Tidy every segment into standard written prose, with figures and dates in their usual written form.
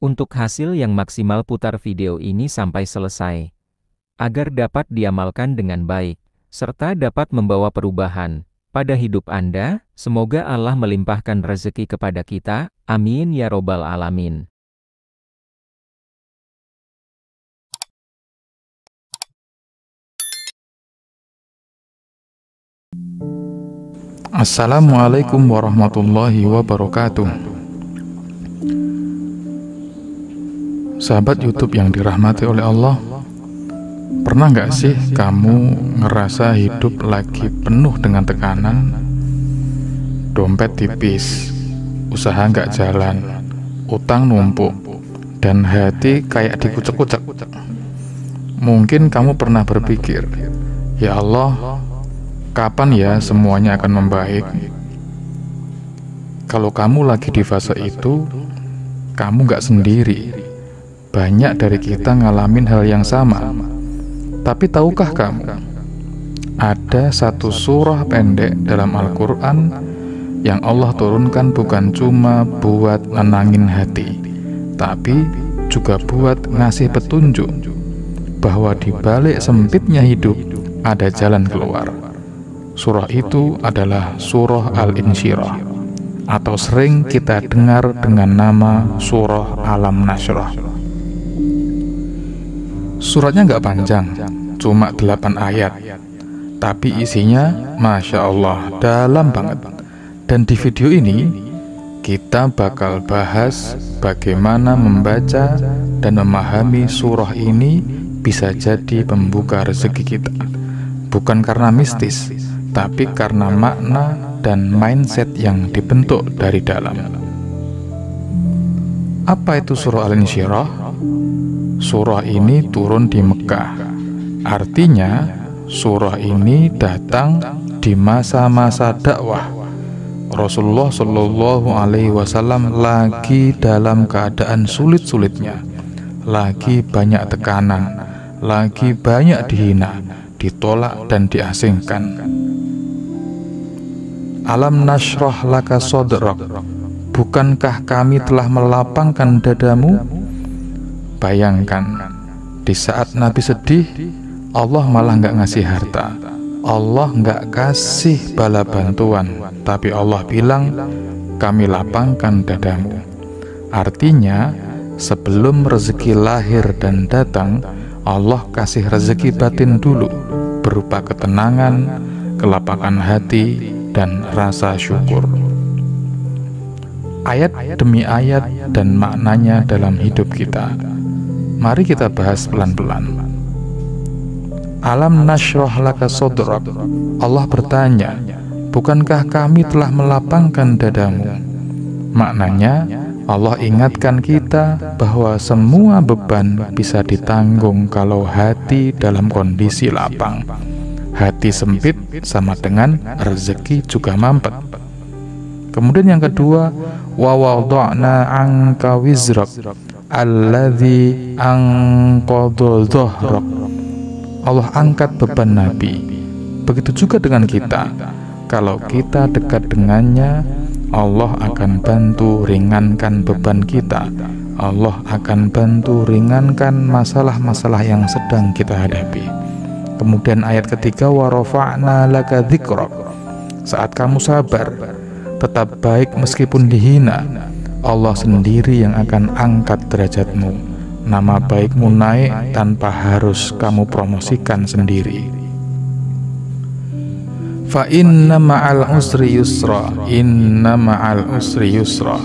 Untuk hasil yang maksimal, putar video ini sampai selesai, agar dapat diamalkan dengan baik, serta dapat membawa perubahan pada hidup Anda. Semoga Allah melimpahkan rezeki kepada kita, amin ya robbal alamin. Assalamualaikum warahmatullahi wabarakatuh. Sahabat YouTube yang dirahmati oleh Allah, pernah nggak sih kamu ngerasa hidup lagi penuh dengan tekanan? Dompet tipis, usaha nggak jalan, utang numpuk, dan hati kayak dikucek-kucek. Mungkin kamu pernah berpikir, ya Allah, kapan ya semuanya akan membaik? Kalau kamu lagi di fase itu, kamu nggak sendiri. Banyak dari kita ngalamin hal yang sama. Tapi tahukah kamu, ada satu surah pendek dalam Al-Quran yang Allah turunkan bukan cuma buat nenangin hati, tapi juga buat ngasih petunjuk bahwa di balik sempitnya hidup ada jalan keluar. Surah itu adalah Surah Al-Insyirah, atau sering kita dengar dengan nama Surah Alam Nashrah. Suratnya nggak panjang, cuma 8 ayat, tapi isinya Masya Allah dalam banget. Dan di video ini kita bakal bahas bagaimana membaca dan memahami surah ini bisa jadi pembuka rezeki kita. Bukan karena mistis, tapi karena makna dan mindset yang dibentuk dari dalam. Apa itu surah Al-Insyirah? Surah ini turun di Mekah. Artinya, surah ini datang di masa-masa dakwah. Rasulullah Shallallahu Alaihi Wasallam lagi dalam keadaan sulit-sulitnya, lagi banyak tekanan, lagi banyak dihina, ditolak dan diasingkan. Alam nashrah laka sodrak, bukankah kami telah melapangkan dadamu? Bayangkan, di saat Nabi sedih, Allah malah nggak ngasih harta, Allah nggak kasih bala bantuan, tapi Allah bilang, kami lapangkan dadamu. Artinya, sebelum rezeki lahir dan datang, Allah kasih rezeki batin dulu, berupa ketenangan, kelapangan hati, dan rasa syukur. Ayat demi ayat dan maknanya dalam hidup kita. Mari kita bahas pelan-pelan. Alam nashrah laka sodrak. Allah bertanya, bukankah kami telah melapangkan dadamu? Maknanya, Allah ingatkan kita bahwa semua beban bisa ditanggung kalau hati dalam kondisi lapang. Hati sempit sama dengan rezeki juga mampet. Kemudian yang kedua, wa wada'na anka wizrak alladzi anqadha dhahrak. Allah angkat beban Nabi. Begitu juga dengan kita. Kalau kita dekat dengannya, Allah akan bantu ringankan beban kita. Allah akan bantu ringankan masalah-masalah yang sedang kita hadapi. Kemudian ayat ketiga, wa rafa'na laka dzikrak. Saat kamu sabar, tetap baik meskipun dihina, Allah sendiri yang akan angkat derajatmu. Nama baikmu naik tanpa harus kamu promosikan sendiri. Fa inna ma'al usri yusra, inna ma'al usri yusra.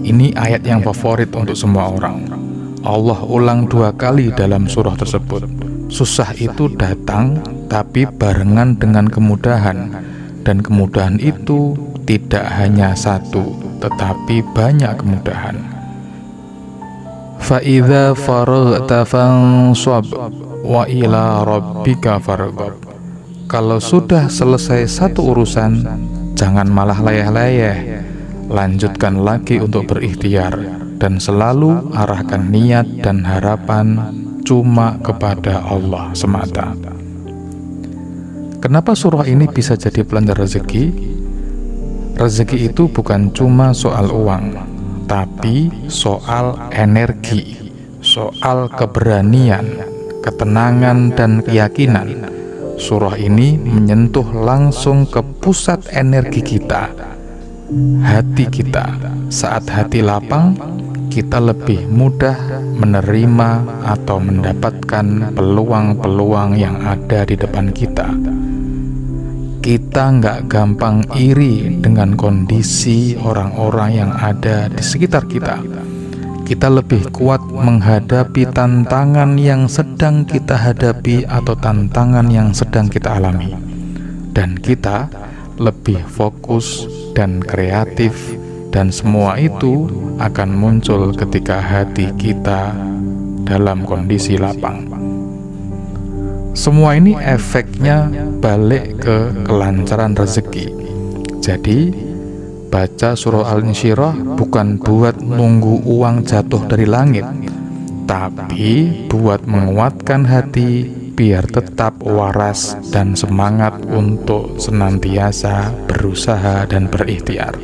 Ini ayat yang favorit untuk semua orang. Allah ulang 2 kali dalam surah tersebut. Susah itu datang, tapi barengan dengan kemudahan. Dan kemudahan itu tidak hanya satu, tetapi banyak kemudahan. Fa'idha faraghta fansab wa ila rabbika farghab. Kalau sudah selesai satu urusan, jangan malah layeh-layeh. Lanjutkan lagi untuk berikhtiar dan selalu arahkan niat dan harapan cuma kepada Allah semata. Kenapa surah ini bisa jadi pelanda rezeki? Rezeki itu bukan cuma soal uang, tapi soal energi, soal keberanian, ketenangan, dan keyakinan. Surah ini menyentuh langsung ke pusat energi kita, hati kita. Saat hati lapang, kita lebih mudah menerima atau mendapatkan peluang-peluang yang ada di depan kita. Kita nggak gampang iri dengan kondisi orang-orang yang ada di sekitar kita. Kita lebih kuat menghadapi tantangan yang sedang kita hadapi atau tantangan yang sedang kita alami. Dan kita lebih fokus dan kreatif, dan semua itu akan muncul ketika hati kita dalam kondisi lapang. Semua ini efeknya balik ke kelancaran rezeki. Jadi, baca surah Al-Insyirah bukan buat nunggu uang jatuh dari langit, tapi buat menguatkan hati biar tetap waras dan semangat untuk senantiasa berusaha dan berikhtiar.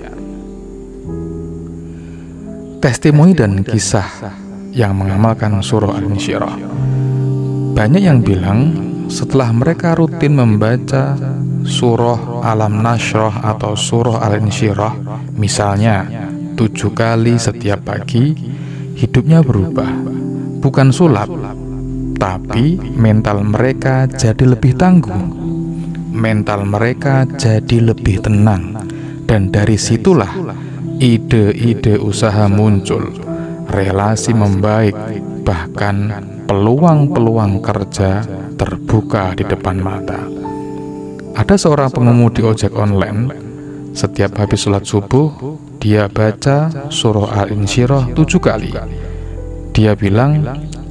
Testimoni dan kisah yang mengamalkan surah Al-Insyirah. Banyak yang bilang setelah mereka rutin membaca surah Alam Nashrah atau surah Al-Insyirah, misalnya 7 kali setiap pagi, hidupnya berubah. Bukan sulap, tapi mental mereka jadi lebih tangguh, mental mereka jadi lebih tenang. Dan dari situlah ide-ide usaha muncul, relasi membaik, bahkan peluang-peluang kerja terbuka di depan mata. Ada seorang pengemudi ojek online, setiap habis sholat subuh, dia baca surah Al-Insyirah 7 kali. Dia bilang,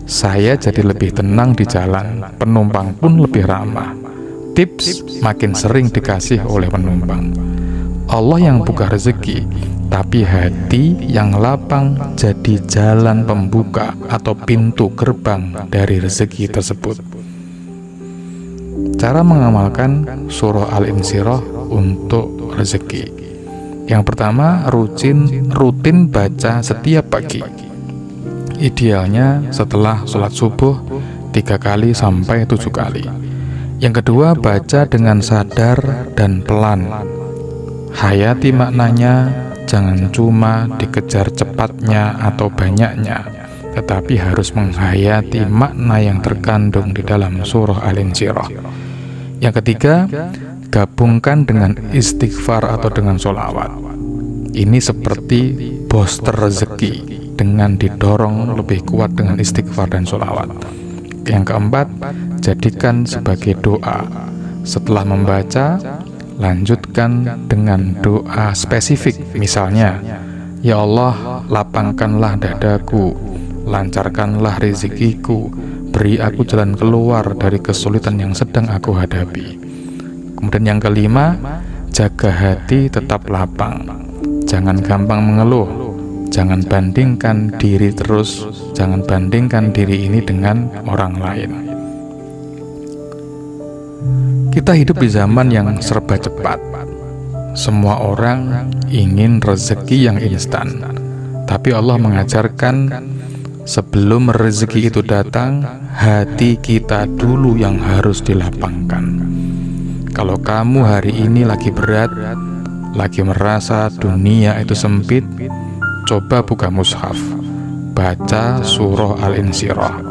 saya jadi lebih tenang di jalan, penumpang pun lebih ramah. Tips makin sering dikasih oleh penumpang. Allah yang buka rezeki, tapi hati yang lapang jadi jalan pembuka atau pintu gerbang dari rezeki tersebut. Cara mengamalkan surah Al-Insyirah untuk rezeki. Yang pertama, rutin baca setiap pagi. Idealnya setelah sholat subuh 3 kali sampai 7 kali. Yang kedua, baca dengan sadar dan pelan. Hayati maknanya, jangan cuma dikejar cepatnya atau banyaknya, tetapi harus menghayati makna yang terkandung di dalam surah Al-Insyirah. Yang ketiga, gabungkan dengan istighfar atau dengan sholawat. Ini seperti booster rezeki dengan didorong lebih kuat dengan istighfar dan sholawat. Yang keempat, jadikan sebagai doa. Setelah membaca, lanjutkan dengan doa spesifik. Misalnya, ya Allah, lapangkanlah dadaku, lancarkanlah rezekiku, beri aku jalan keluar dari kesulitan yang sedang aku hadapi. Kemudian yang kelima, jaga hati tetap lapang. Jangan gampang mengeluh. Jangan bandingkan diri terus. Jangan bandingkan diri ini dengan orang lain. Kita hidup di zaman yang serba cepat. Semua orang ingin rezeki yang instan. Tapi Allah mengajarkan, sebelum rezeki itu datang, hati kita dulu yang harus dilapangkan. Kalau kamu hari ini lagi berat, lagi merasa dunia itu sempit, coba buka mushaf, baca surah Al-Insyirah.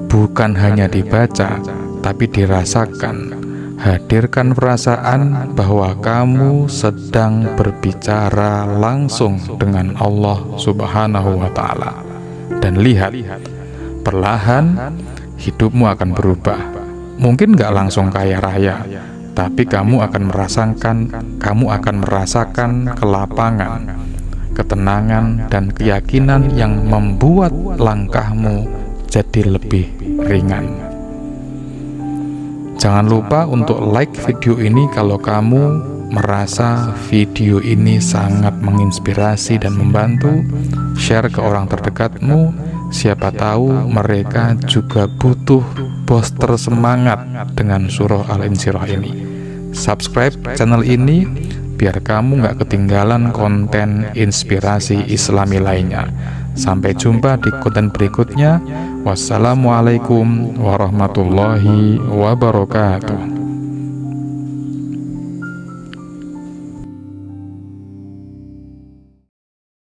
Bukan hanya dibaca, tapi dirasakan. Hadirkan perasaan bahwa kamu sedang berbicara langsung dengan Allah Subhanahu wa Ta'ala. Dan lihat, perlahan hidupmu akan berubah. Mungkin gak langsung kaya raya, tapi kamu akan merasakan kelapangan, ketenangan, dan keyakinan yang membuat langkahmu jadi lebih ringan. Jangan lupa untuk like video ini kalau kamu merasa video ini sangat menginspirasi dan membantu. Share ke orang terdekatmu, siapa tahu mereka juga butuh booster semangat dengan surah Al-Insyirah ini. Subscribe channel ini biar kamu nggak ketinggalan konten inspirasi Islami lainnya. Sampai jumpa di konten berikutnya. Wassalamualaikum warahmatullahi wabarakatuh.